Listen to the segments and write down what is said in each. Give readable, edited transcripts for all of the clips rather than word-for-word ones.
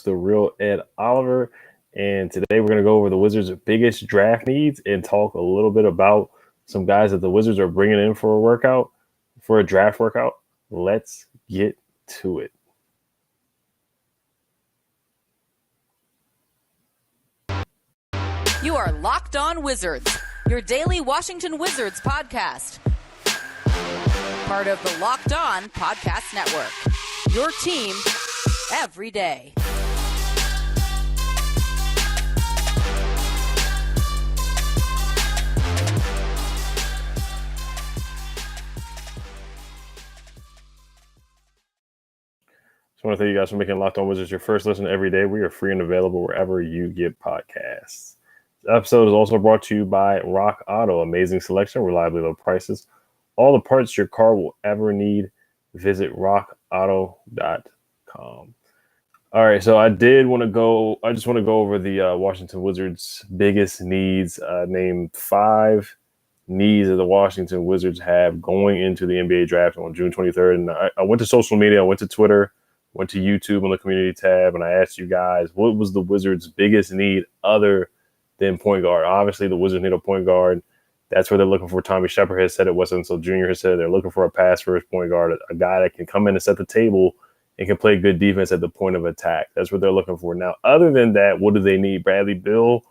the real Ed Oliver. And today we're going to go over the Wizards' biggest draft needs and talk a little bit about some guys that the Wizards are bringing in for a draft workout. Let's get to it. You are Locked On Wizards, your daily Washington Wizards podcast. Part of the Locked On Podcast Network, your team every day. I want to thank you guys for making Locked On Wizards your first listen every day. We are free and available wherever you get podcasts. This episode is also brought to you by Rock Auto. Amazing selection, reliably low prices, all the parts your car will ever need. Visit rockauto.com. All right, so I just want to go over the Washington Wizards' biggest needs. Name 5 needs that the Washington Wizards have going into the NBA draft on June 23rd. And I went to social media, I went to Twitter, went to YouTube on the community tab, and I asked you guys, what was the Wizards' biggest need other than point guard? Obviously, the Wizards need a point guard. That's where they're looking for. Tommy Shepard has said it. Wes Unseld Jr. has said they're looking for a pass-first point guard, a guy that can come in and set the table and can play good defense at the point of attack. That's what they're looking for. Now, other than that, what do they need? Bradley Beal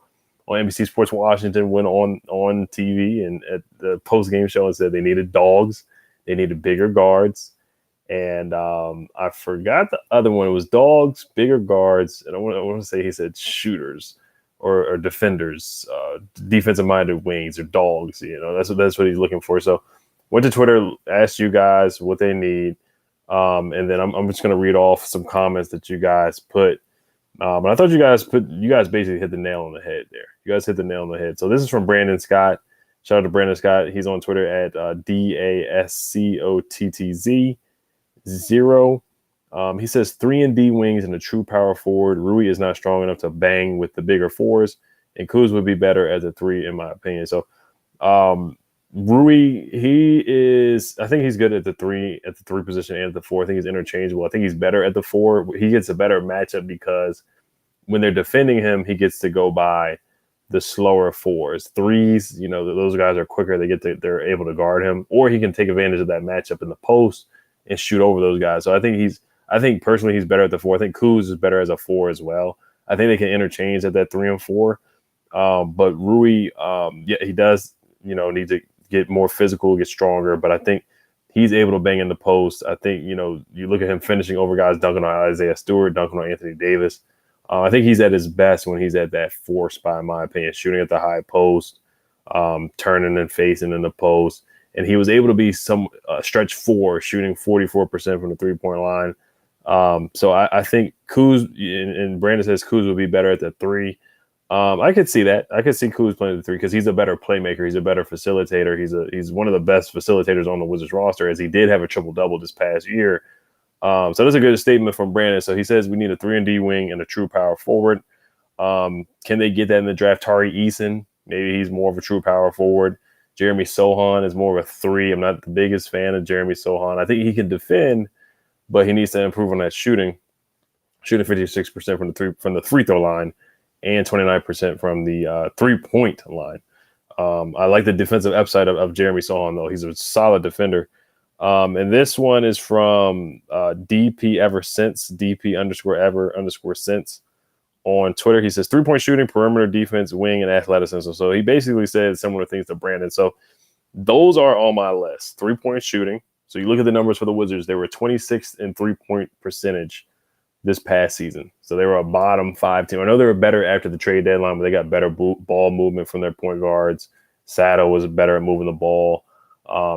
on NBC Sports Washington went on TV and at the post-game show and said they needed dogs. They needed bigger guards. And I forgot the other one. It was dogs, bigger guards, and I want to say he said shooters or defenders, defensive-minded wings or dogs. That's what he's looking for. So went to Twitter, asked you guys what they need, and then I'm just going to read off some comments that you guys put. And I thought you guys basically hit the nail on the head there. You guys hit the nail on the head. So this is from Brandon Scott. Shout out to Brandon Scott. He's on Twitter at DASCOTTZ. 0. He says 3-and-D wings and a true power forward. Rui is not strong enough to bang with the bigger 4s, and Kuz would be better as a 3, in my opinion. So Rui, I think he's good at the 3 position and at the 4. I think he's interchangeable. I think he's better at the 4. He gets a better matchup because when they're defending him, he gets to go by the slower 4s. 3s, those guys are quicker. They're able to guard him, or he can take advantage of that matchup in the post and shoot over those guys. So I think personally he's better at the 4. I think Kuz is better as a 4 as well. I think they can interchange at that 3 and 4. But Rui, he does, need to get more physical, get stronger. But I think he's able to bang in the post. I think, you look at him finishing over guys, dunking on Isaiah Stewart, dunking on Anthony Davis. I think he's at his best when he's at that 4 spot, in my opinion, shooting at the high post, turning and facing in the post. And he was able to be some stretch 4, shooting 44% from the 3-point line. So I think Kuz, and Brandon says Kuz would be better at the 3. I could see that. I could see Kuz playing the 3 because he's a better playmaker. He's a better facilitator. He's one of the best facilitators on the Wizards roster, as he did have a triple-double this past year. So that's a good statement from Brandon. So he says we need a 3-and-D wing and a true power forward. Can they get that in the draft? Tari Eason, maybe he's more of a true power forward. Jeremy Sohan is more of a 3. I'm not the biggest fan of Jeremy Sohan. I think he can defend, but he needs to improve on that shooting 56% from the free throw line and 29% from the 3-point line. I like the defensive upside of Jeremy Sohan, though. He's a solid defender. And this one is from DP Ever Since, DP_Ever_Since. On Twitter, he says 3-point shooting, perimeter defense, wing, and athleticism. So he basically said similar things to Brandon. So those are on my list. 3-point shooting. So you look at the numbers for the Wizards, they were 26th in 3-point percentage this past season. So they were a bottom 5 team. I know they were better after the trade deadline, but they got better ball movement from their point guards. Sato was better at moving the ball.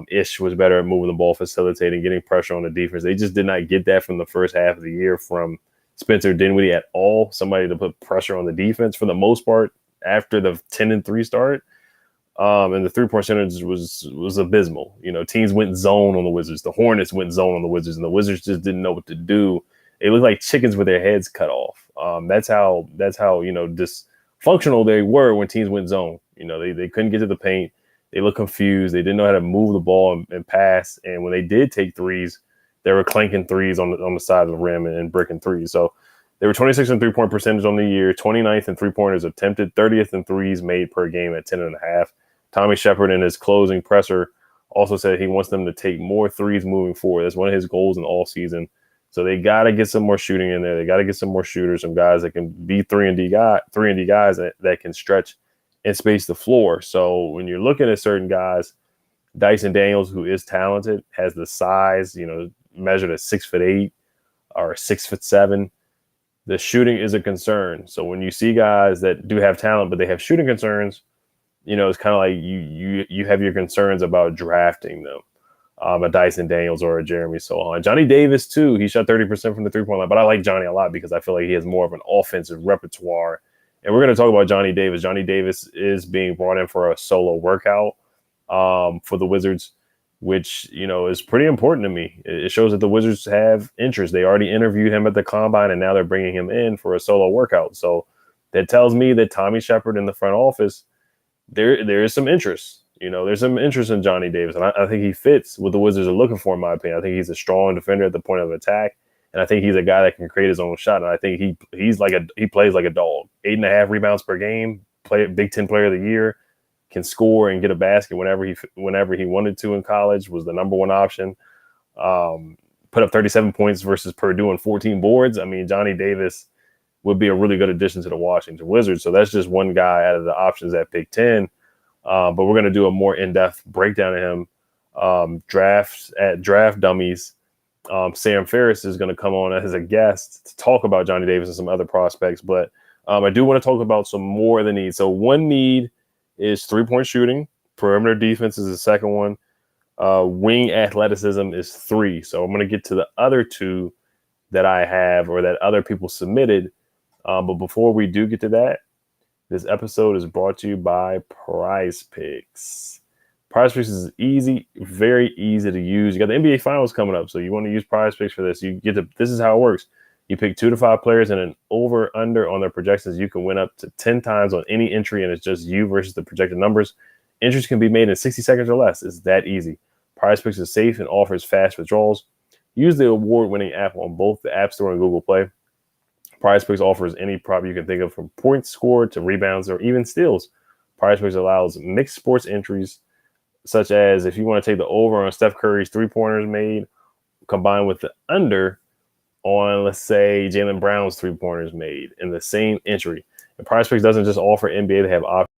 Ish was better at moving the ball, facilitating, getting pressure on the defense. They just did not get that from the first half of the year from Spencer Dinwiddie at all, somebody to put pressure on the defense for the most part after the 10-3 start. And the 3-point percentage was abysmal. Teams went zone on the Wizards. The Hornets went zone on the Wizards, and the Wizards just didn't know what to do. They looked like chickens with their heads cut off. That's how dysfunctional they were when teams went zone. They couldn't get to the paint. They looked confused. They didn't know how to move the ball and pass. And when they did take threes, they were clanking threes on the side of the rim and bricking threes. So They were 26th in three-point percentage on the year, 29th in three-pointers attempted, 30th in threes made per game at 10.5. Tommy Shepard in his closing presser also said he wants them to take more threes moving forward. That's one of his goals in all season. So they got to get some more shooting in there. They got to get some more shooters, some guys that can be 3-and-D guys that can stretch and space the floor. So when you're looking at certain guys, Dyson Daniels, who is talented, has the size, measured at 6'8" or 6'7". The shooting is a concern. So when you see guys that do have talent, but they have shooting concerns, it's kind of like you have your concerns about drafting them. A Dyson Daniels or a Jeremy Sohan. Johnny Davis, too. He shot 30% from the three-point line, but I like Johnny a lot because I feel like he has more of an offensive repertoire. And we're going to talk about Johnny Davis. Johnny Davis is being brought in for a solo workout for the Wizards, which, is pretty important to me. It shows that the Wizards have interest. They already interviewed him at the Combine, and now they're bringing him in for a solo workout. So that tells me that Tommy Shepard in the front office, there is some interest. There's some interest in Johnny Davis, and I think he fits what the Wizards are looking for, in my opinion. I think he's a strong defender at the point of attack, and I think he's a guy that can create his own shot. And I think he plays like a dog. 8.5 rebounds per game, Big Ten Player of the Year, can score and get a basket whenever he wanted to in college. Was the number one option. Put up 37 points versus Purdue and 14 boards. I mean, Johnny Davis would be a really good addition to the Washington Wizards. So that's just one guy out of the options at Big Ten. But we're going to do a more in-depth breakdown of him. Draft Dummies. Sam Ferris is going to come on as a guest to talk about Johnny Davis and some other prospects. But I do want to talk about some more of the needs. So one need is three-point shooting. Perimeter defense is the second one. Wing athleticism is 3. So I'm going to get to the other 2 that I have or that other people submitted. But before we do get to that, this episode is brought to you by Prize Picks. Prize Picks is easy, very easy to use. You got the NBA Finals coming up, so you want to use Prize Picks for this. This is how it works. You pick 2 to 5 players and an over/under on their projections. You can win up to 10 times on any entry, and it's just you versus the projected numbers. Entries can be made in 60 seconds or less. It's that easy. Prize Picks is safe and offers fast withdrawals. Use the award-winning app on both the App Store and Google Play. Prize Picks offers any prop you can think of, from points scored to rebounds or even steals. Prize Picks allows mixed sports entries, such as if you want to take the over on Steph Curry's three-pointers made, combined with the under on, let's say, Jaylen Brown's three-pointers made in the same entry. And Prize Picks doesn't just offer NBA, they have options.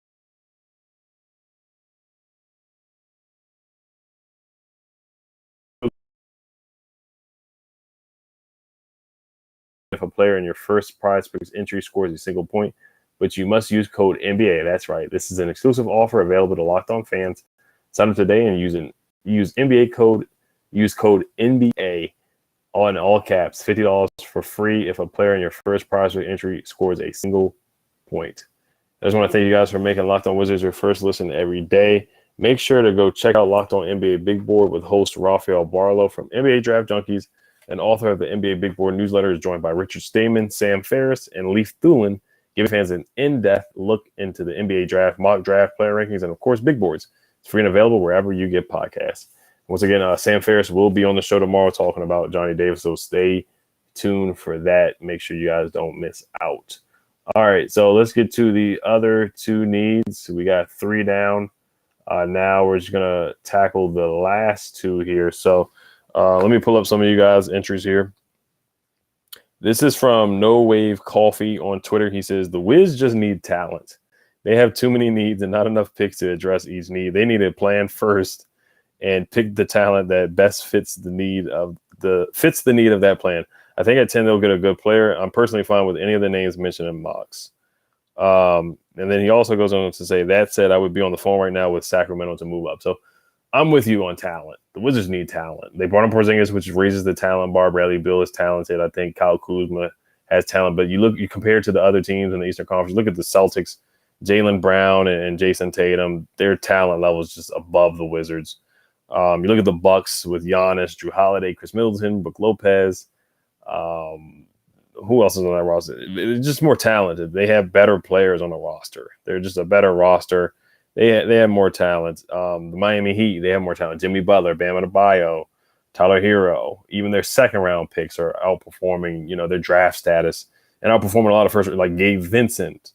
If a player in your first Prize Picks entry scores a single point, but you must use code NBA. That's right. This is an exclusive offer available to Locked On fans. Sign up today and use NBA code. Use code NBA on all caps. $50 for free if a player in your first Prize Picks entry scores a single point. I just want to thank you guys for making Locked On Wizards your first listen every day. Make sure to go check out Locked On NBA Big Board with host Rafael Barlow from NBA Draft Junkies, and author of the NBA Big Board newsletter, is joined by Richard Stayman, Sam Ferris, and Leif Thulin, giving fans an in-depth look into the NBA draft, mock draft, player rankings, and, of course, big boards. It's free and available wherever you get podcasts. Once again, Sam Ferris will be on the show tomorrow talking about Johnny Davis, so stay tuned for that. Make sure you guys don't miss out. All right, so let's get to the other 2 needs. We got 3 down. Now we're just going to tackle the last 2 here. So let me pull up some of you guys' entries here. This is from No Wave Coffee on Twitter. He says, the Wiz just need talent. They have too many needs and not enough picks to address each need. They need a plan first and pick the talent that best fits the need of that plan. I think at 10 they'll get a good player. I'm personally fine with any of the names mentioned in mocks. And then he also goes on to say, that said, I would be on the phone right now with Sacramento to move up. So I'm with you on talent. The Wizards need talent. They brought in Porzingis, which raises the talent bar. Bradley Beal is talented. I think Kyle Kuzma has talent. But you compare it to the other teams in the Eastern Conference. Look at the Celtics, Jaylen Brown and Jason Tatum. Their talent level is just above the Wizards. You look at the Bucks with Giannis, Drew Holiday, Chris Middleton, Brook Lopez. Who else is on that roster? It's just more talented. They have better players on the roster. They're just a better roster. They have more talent. The Miami Heat, they have more talent. Jimmy Butler, Bam Adebayo, Tyler Hero. Even their second-round picks are outperforming, their draft status. and outperforming a lot of first, like Gabe Vincent,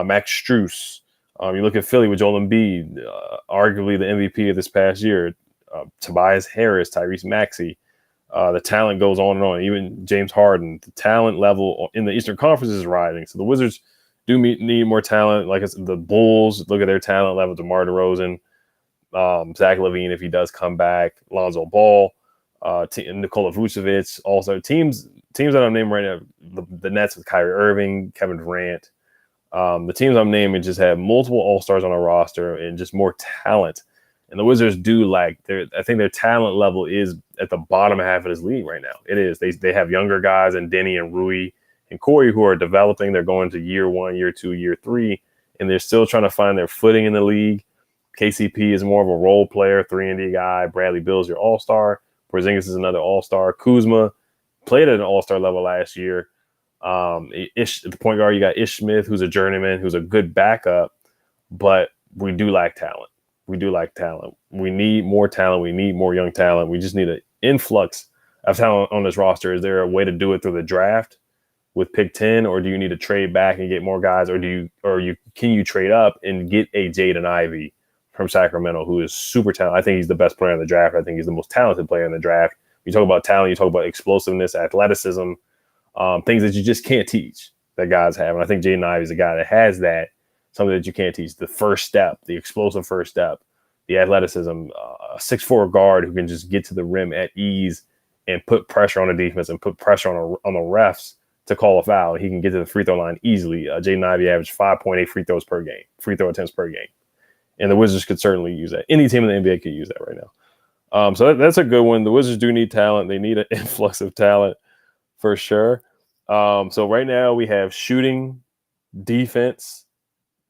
Max Strus. You look at Philly with Joel Embiid, arguably the MVP of this past year, Tobias Harris, Tyrese Maxey. The talent goes on and on. Even James Harden, the talent level in the Eastern Conference is rising. So the Wizards do need more talent. Like I said, the Bulls, look at their talent level. DeMar DeRozan, Zach LaVine, if he does come back, Lonzo Ball, Nikola Vucevic. Also, teams that I'm naming right now, the Nets with Kyrie Irving, Kevin Durant. The teams I'm naming just have multiple All-Stars on a roster and just more talent. And the Wizards do I think their talent level is at the bottom half of this league right now. It is. They have younger guys and Denny and Rui and Corey who are developing. They're going to year 1, year 2, year 3, and they're still trying to find their footing in the league. KCP is more of a role player, 3-and-D guy. Bradley Beal's your all-star. Porzingis is another all-star. Kuzma played at an all-star level last year. The point guard, you got Ish Smith, who's a journeyman, who's a good backup, but we do lack talent. We need more talent. We need more young talent. We just need an influx of talent on this roster. Is there a way to do it through the draft with pick 10, or do you need to trade back and get more guys, or can you trade up and get a Jaden Ivey from Sacramento, who is super talented? I think he's the best player in the draft. I think he's the most talented player in the draft. You talk about talent, you talk about explosiveness, athleticism, things that you just can't teach that guys have. And I think Jaden Ivey is a guy that has that, something that you can't teach. The first step, the explosive first step, the athleticism, a 6'4" guard who can just get to the rim at ease and put pressure on the defense and put pressure on the refs to call a foul. He can get to the free throw line easily. Jaden Ivey averaged 5.8 free throw attempts per game. And the Wizards could certainly use that. Any team in the NBA could use that right now. So that's a good one. The Wizards do need talent. They need an influx of talent for sure. So right now we have shooting, defense.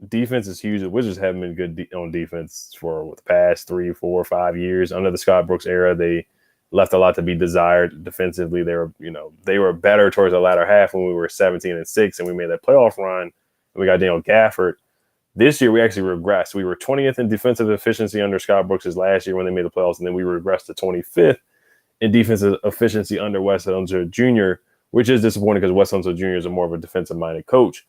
Defense is huge. The Wizards haven't been good on defense for the past 3, 4, 5 years. Under the Scott Brooks era, they left a lot to be desired defensively. They were better towards the latter half when we were 17-6 and we made that playoff run and we got Daniel Gafford. This year we actually regressed. We were 20th in defensive efficiency under Scott Brooks' last year when they made the playoffs, and then we regressed to 25th in defensive efficiency under Wes Unseld Jr., which is disappointing because Wes Unseld Jr. is more of a defensive-minded coach.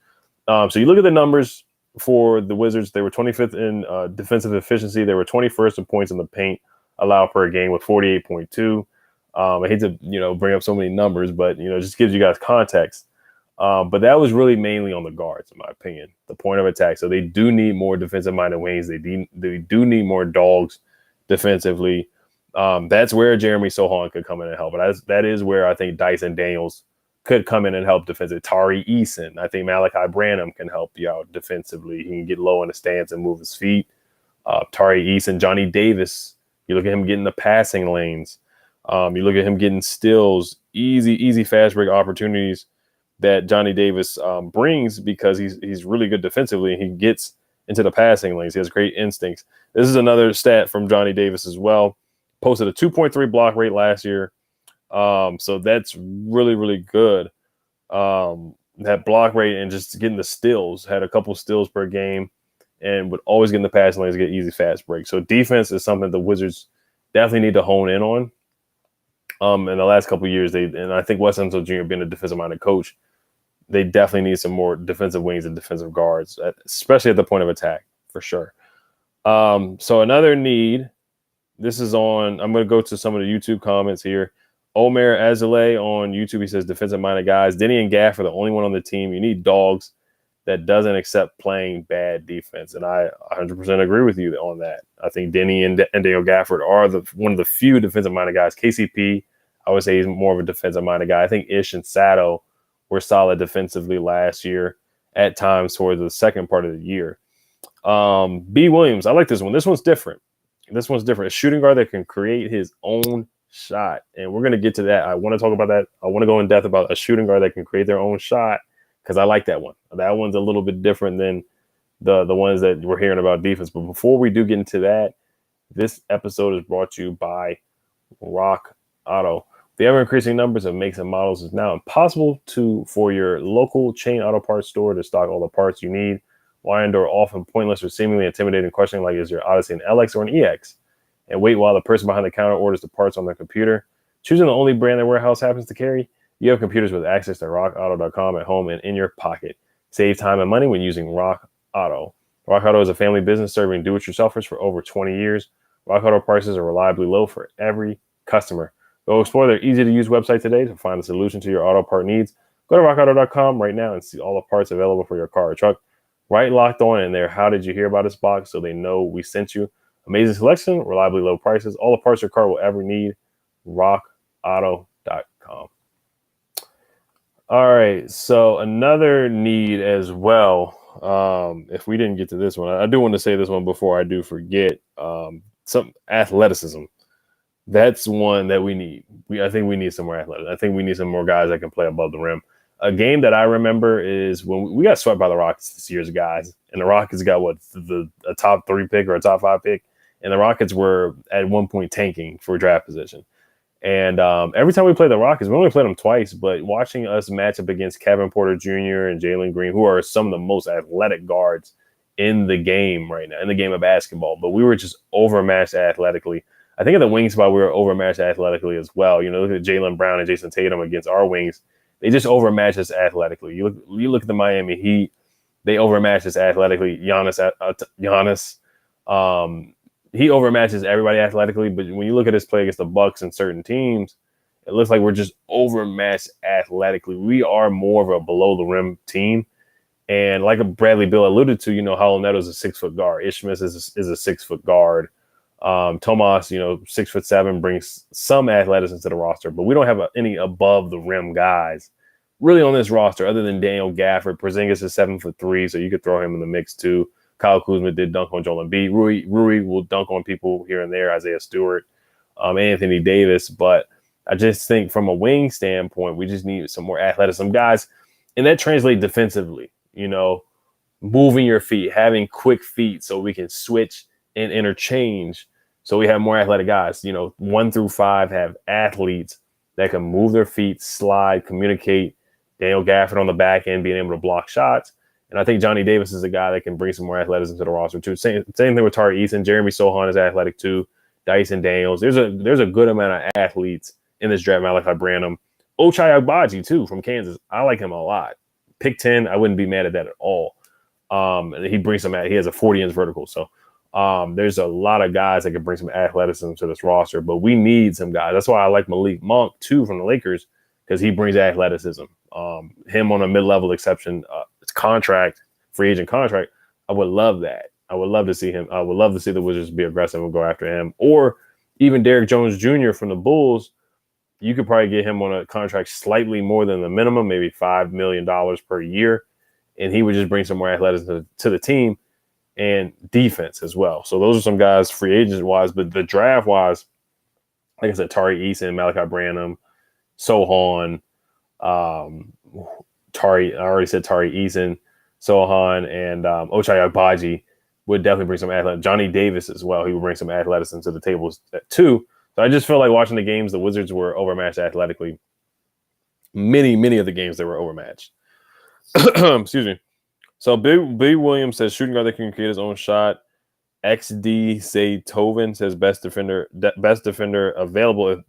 So you look at the numbers for the Wizards. They were 25th in defensive efficiency. They were 21st in points in the paint allowed per game with 48.2. I hate to bring up so many numbers, but just gives you guys context. But that was really mainly on the guards, in my opinion, the point of attack. So they do need more defensive-minded wings. They do need more dogs defensively. That's where Jeremy Sohan could come in and help. But that is where I think Dyson Daniels could come in and help defensively. Tari Eason, I think Malachi Branham can help you out defensively. He can get low in the stance and move his feet. Tari Eason, Johnny Davis, you look at him getting the passing lanes. You look at him getting steals, easy fast break opportunities that Johnny Davis brings because he's really good defensively and he gets into the passing lanes. He has great instincts. This is another stat from Johnny Davis as well. Posted a 2.3 block rate last year. So that's really, really good. That block rate and just getting the steals, had a couple steals per game and would always get in the passing lanes, get easy fast breaks. So defense is something the Wizards definitely need to hone in on. In the last couple of years, and I think Wes Unseld Jr. being a defensive-minded coach, they definitely need some more defensive wings and defensive guards, especially at the point of attack, for sure. So another need, this is on, I'm going to go to some of the YouTube comments here. Omer Azaleh on YouTube, he says, defensive-minded guys. Denny and Gaff are the only one on the team. You need dogs that doesn't accept playing bad defense. And I 100% agree with you on that. I think Denny and Daniel Gafford are one of the few defensive-minded guys. KCP, I would say he's more of a defensive-minded guy. I think Ish and Sato were solid defensively last year at times towards the second part of the year. B. Williams, I like this one. This one's different. A shooting guard that can create his own shot. And we're going to get to that. I want to talk about that. I want to go in depth about a shooting guard that can create their own shot because I like that one. That one's a little bit different than the ones that we're hearing about defense. But before we do get into that, this episode is brought to you by Rock Auto. The ever-increasing numbers of makes and models is now impossible for your local chain auto parts store to stock all the parts you need. Why endure often pointless or seemingly intimidating questioning like is your Odyssey an LX or an EX? And wait while the person behind the counter orders the parts on their computer. Choosing the only brand their warehouse happens to carry? You have computers with access to rockauto.com at home and in your pocket. Save time and money when using Rock Auto. Rock Auto is a family business serving do-it-yourselfers for over 20 years. Rock Auto prices are reliably low for every customer. Go explore their easy-to-use website today to find a solution to your auto part needs. Go to rockauto.com right now and see all the parts available for your car or truck. Right Locked On in there. How did you hear about this box? So they know we sent you. Amazing selection, reliably low prices, all the parts your car will ever need. rockauto.com. All right, so another need as well. If we didn't get to this one, I do want to say this one before I do forget. Some athleticism. That's one that we need. I think we need some more athletics. I think we need some more guys that can play above the rim. A game that I remember is when we got swept by the Rockets this year's guys, and the Rockets got a top 3 pick or a top 5 pick, and the Rockets were at one point tanking for draft position. And every time we play the Rockets, we only played them twice, but watching us match up against Kevin Porter Jr. and Jalen Green, who are some of the most athletic guards in the game right now, in the game of basketball, but we were just overmatched athletically. I think at the wing spot, we were overmatched athletically as well. You know, look at Jaylen Brown and Jason Tatum against our wings. They just overmatched us athletically. You look at the Miami Heat, they overmatched us athletically. Giannis, he overmatches everybody athletically, but when you look at his play against the Bucks and certain teams, it looks like we're just overmatched athletically. We are more of a below the rim team. And like Bradley Beal alluded to, you know, Hollow Neto is a 6-foot guard. Ishmael is a 6-foot guard. Tomas, 6'7", brings some athleticism to the roster, but we don't have any above the rim guys really on this roster other than Daniel Gafford. Porzingis is 7'3", so you could throw him in the mix too. Kyle Kuzma did dunk on Joel Embiid. Rui will dunk on people here and there. Isaiah Stewart, Anthony Davis, but I just think from a wing standpoint, we just need some more athleticism guys, and that translates defensively. Moving your feet, having quick feet, so we can switch and interchange. So we have more athletic guys. 1 through 5 have athletes that can move their feet, slide, communicate. Daniel Gafford on the back end being able to block shots. And I think Johnny Davis is a guy that can bring some more athleticism to the roster too. Same thing with Tari Eason. Jeremy Sohan is athletic too. Dyson Daniels. There's a good amount of athletes in this draft. Malachi Branham. Ochai Agbaji too from Kansas. I like him a lot. Pick 10, I wouldn't be mad at that at all. And he brings some. He has a 40-inch vertical. So there's a lot of guys that can bring some athleticism to this roster, but we need some guys. That's why I like Malik Monk too from the Lakers, because he brings athleticism. Him on a mid-level exception, it's contract, free agent contract. I would love that. I would love to see him. I would love to see the Wizards be aggressive and go after him, or even Derrick Jones Jr. from the Bulls. You could probably get him on a contract slightly more than the minimum, maybe $5 million per year, and he would just bring some more athleticism to the team and defense as well. So those are some guys free agent wise, but the draft wise, like I said, Tari Eason, Malachi Branham, Sohan, I already said Tari Eason, Sohan, and Ochai Agbaji would definitely bring some athleticism. Johnny Davis as well. He would bring some athleticism to the table too. So I just feel like watching the games, the Wizards were overmatched athletically. Many of the games they were overmatched. Excuse me. So Big Williams says shooting guard that can create his own shot. XD Say Tovin says best defender available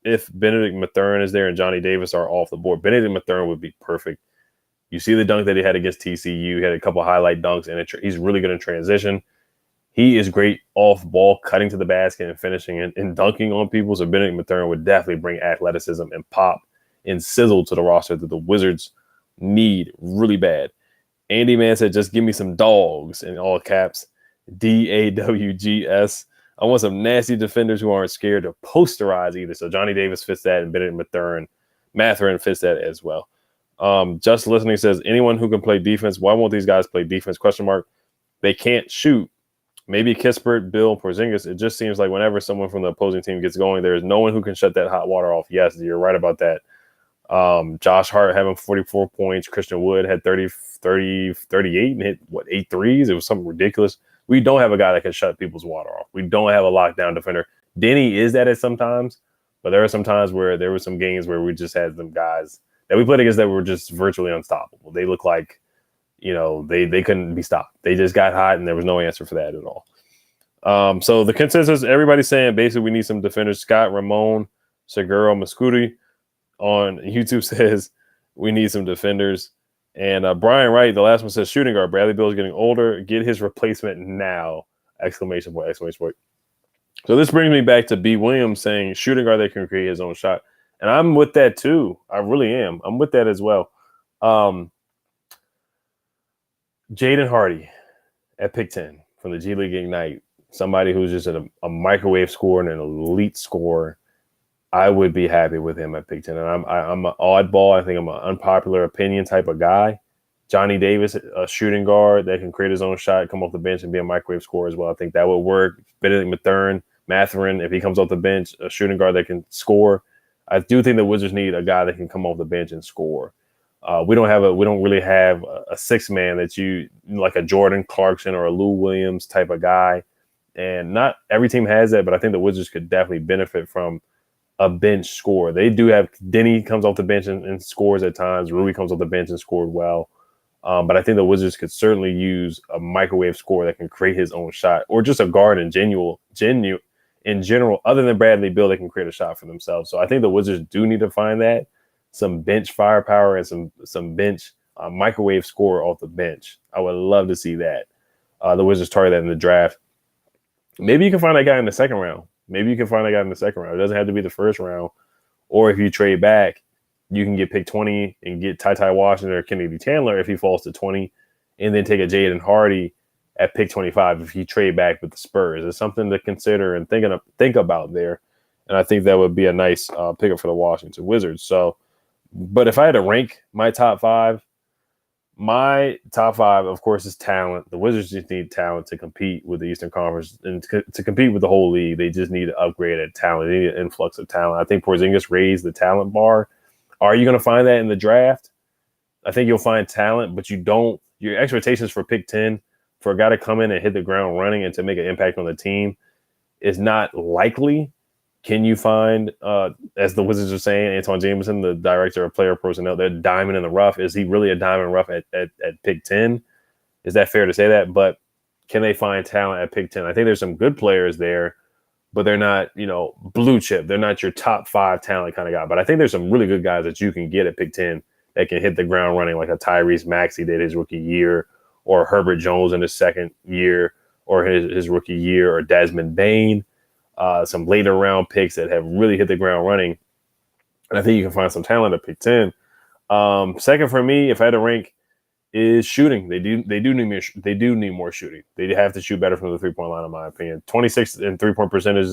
if Benedict Mathurin is there and Johnny Davis are off the board. Benedict Mathurin would be perfect. You see the dunk that he had against TCU. He had a couple of highlight dunks, and he's really good in transition. He is great off ball, cutting to the basket and finishing and dunking on people. So Benedict Mathurin would definitely bring athleticism and pop and sizzle to the roster that the Wizards need really bad. Andy Man said, just give me some dogs in all caps. DAWGS. I want some nasty defenders who aren't scared to posterize either. So Johnny Davis fits that, and Benedict Mathurin fits that as well. Just Listening says, anyone who can play defense, why won't these guys play defense? ? They can't shoot. Maybe Kispert, Bill, Porzingis. It just seems like whenever someone from the opposing team gets going, there is no one who can shut that hot water off. Yes, you're right about that. Josh Hart having 44 points. Christian Wood had 38 and hit 8 threes. It was something ridiculous. We don't have a guy that can shut people's water off. We don't have a lockdown defender. Denny is that at sometimes, but there are some times where there were some games where we just had some guys that we played against that were just virtually unstoppable. They look like, they couldn't be stopped. They just got hot, and there was no answer for that at all. So the consensus, everybody's saying basically we need some defenders. Scott, Ramon, Seguro, Mascuti. on YouTube says we need some defenders. And Brian Wright, the last one, says shooting guard. Bradley Beal is getting older. Get his replacement now! Exclamation point! Exclamation point! So this brings me back to B. Williams saying shooting guard that can create his own shot. And I'm with that too. I really am. I'm with that as well. Jaden Hardy at pick 10 from the G League Ignite. Somebody who's just a microwave scorer and an elite scorer. I would be happy with him at pick 10. And I'm an oddball. I think I'm an unpopular opinion type of guy. Johnny Davis, a shooting guard that can create his own shot, come off the bench and be a microwave scorer as well. I think that would work. Benedict Mathurin, if he comes off the bench, a shooting guard that can score. I do think the Wizards need a guy that can come off the bench and score. We don't really have a six man that you like a Jordan Clarkson or a Lou Williams type of guy. And not every team has that, but I think the Wizards could definitely benefit from a bench score. They do have Denny comes off the bench and scores at times. Rui comes off the bench and scored well. But I think the Wizards could certainly use a microwave scorer that can create his own shot, or just a guard in general, other than Bradley Beal, that can create a shot for themselves. So I think the Wizards do need to find that, some bench firepower and some bench microwave scorer off the bench. I would love to see that. The Wizards target that in the draft. Maybe you can find that guy in the second round. It doesn't have to be the first round. Or if you trade back, you can get pick 20 and get Ty Washington or Kennedy Chandler if he falls to 20, and then take a Jaden Hardy at pick 25 if you trade back with the Spurs. It's something to consider and think about there. And I think that would be a nice pickup for the Washington Wizards. So, but if I had to rank my top five, of course, is talent. The Wizards just need talent to compete with the Eastern Conference and to compete with the whole league. They just need to upgrade at talent. They need an influx of talent. I think Porzingis raised the talent bar. Are you going to find that in the draft? I think you'll find talent, but your expectations for pick 10 for a guy to come in and hit the ground running and to make an impact on the team is not likely. Can you find, as the Wizards are saying, Anton Jameson, the director of player personnel, they're diamond in the rough. Is he really a diamond rough at pick 10? Is that fair to say that? But can they find talent at pick 10? I think there's some good players there, but they're not, blue chip. They're not your top 5 talent kind of guy. But I think there's some really good guys that you can get at pick 10 that can hit the ground running, like a Tyrese Maxey did his rookie year, or Herbert Jones in his second year, or his rookie year, or Desmond Bane. Some later round picks that have really hit the ground running. And I think you can find some talent at pick 10. Second for me, if I had to rank, is shooting. They do need more shooting. They have to shoot better from the 3-point line, in my opinion. 26 in 3-point percentage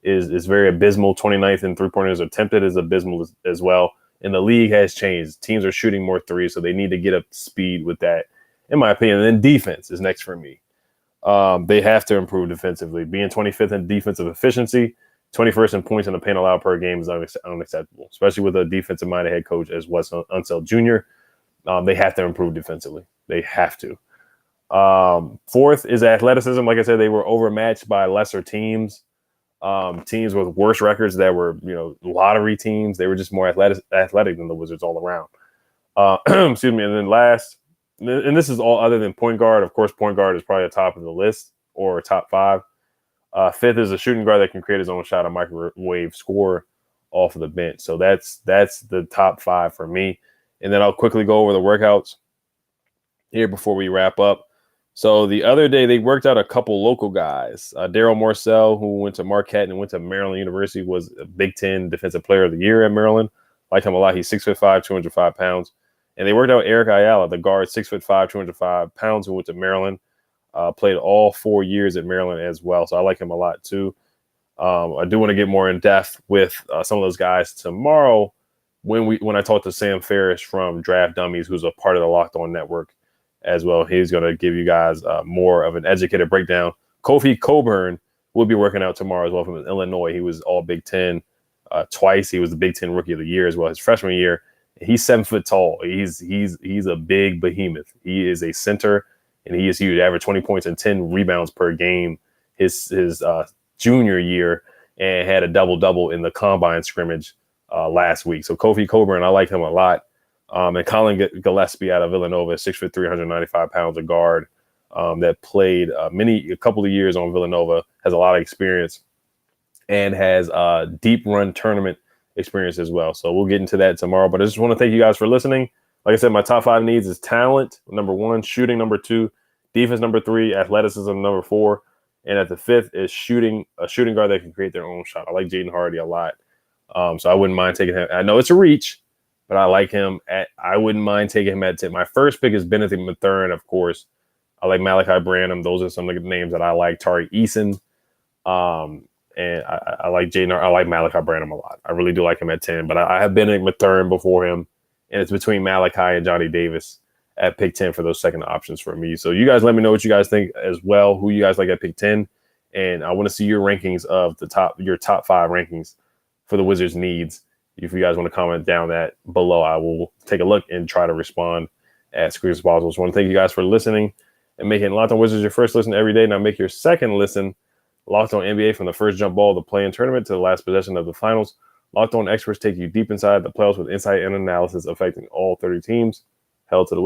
is very abysmal. 29th in 3-pointers attempted is abysmal as well. And the league has changed. Teams are shooting more threes, so they need to get up to speed with that, in my opinion. And then defense is next for me. They have to improve defensively. Being 25th in defensive efficiency, 21st in points in the paint allowed per game is unacceptable, especially with a defensive-minded head coach as Wes Unseld Jr. They have to improve defensively. They have to. Fourth is athleticism. Like I said, they were overmatched by lesser teams, teams with worse records that were, lottery teams. They were just more athletic than the Wizards all around. Excuse me. And then last, and this is all other than point guard. Of course, point guard is probably the top of the list or top 5. Fifth is a shooting guard that can create his own shot, a microwave scorer off of the bench. So that's the top 5 for me. And then I'll quickly go over the workouts here before we wrap up. So the other day they worked out a couple local guys. Daryl Morcell, who went to Marquette and went to Maryland University, was a Big Ten Defensive Player of the Year at Maryland. Like him a lot. He's 6'5", 205 pounds. And they worked out Eric Ayala, the guard, 6'5", 205 pounds, who went to Maryland. Played all 4 years at Maryland as well. So I like him a lot too. I do want to get more in depth with some of those guys tomorrow when I talk to Sam Ferris from Draft Dummies, who's a part of the Locked On Network as well. He's going to give you guys more of an educated breakdown. Kofi Coburn will be working out tomorrow as well from Illinois. He was all Big Ten twice. He was the Big Ten Rookie of the Year as well his freshman year. He's 7 foot tall. He's a big behemoth. He is a center, and he is huge. Average 20 points and 10 rebounds per game his junior year, and had a double-double in the combine scrimmage last week. So Kofi Coburn, I like him a lot. And Colin Gillespie out of Villanova, 6'3", 195 pounds, a guard that played a couple of years on Villanova, has a lot of experience, and has deep run tournament experience as well. So we'll get into that tomorrow. But I just want to thank you guys for listening. Like I said, my top 5 needs is talent, number 1, shooting, number 2, defense, number 3, athleticism, number 4, and at the 5th is a shooting guard that can create their own shot. I like Jaden Hardy a lot. So I wouldn't mind taking him. I know it's a reach, but I like him I wouldn't mind taking him at 10. My first pick is Benedict Mathurin, of course. I like Malachi Branham. Those are some of the names that I like. Tari Eason. And I like Jaden. I like Malachi Branham a lot. I really do like him at 10, but I have Benedict Mathurin before him. And it's between Malachi and Johnny Davis at pick 10 for those second options for me. So you guys let me know what you guys think as well, who you guys like at pick 10. And I want to see your rankings of your top 5 rankings for the Wizards' needs. If you guys want to comment down that below, I will take a look and try to respond as quick as possible. So I want to thank you guys for listening and making Locked On Wizards your first listen every day. Now make your second listen Locked On NBA from the first jump ball of the play-in tournament to the last possession of the finals. Locked On experts take you deep inside the playoffs with insight and analysis affecting all 30 teams. Held to the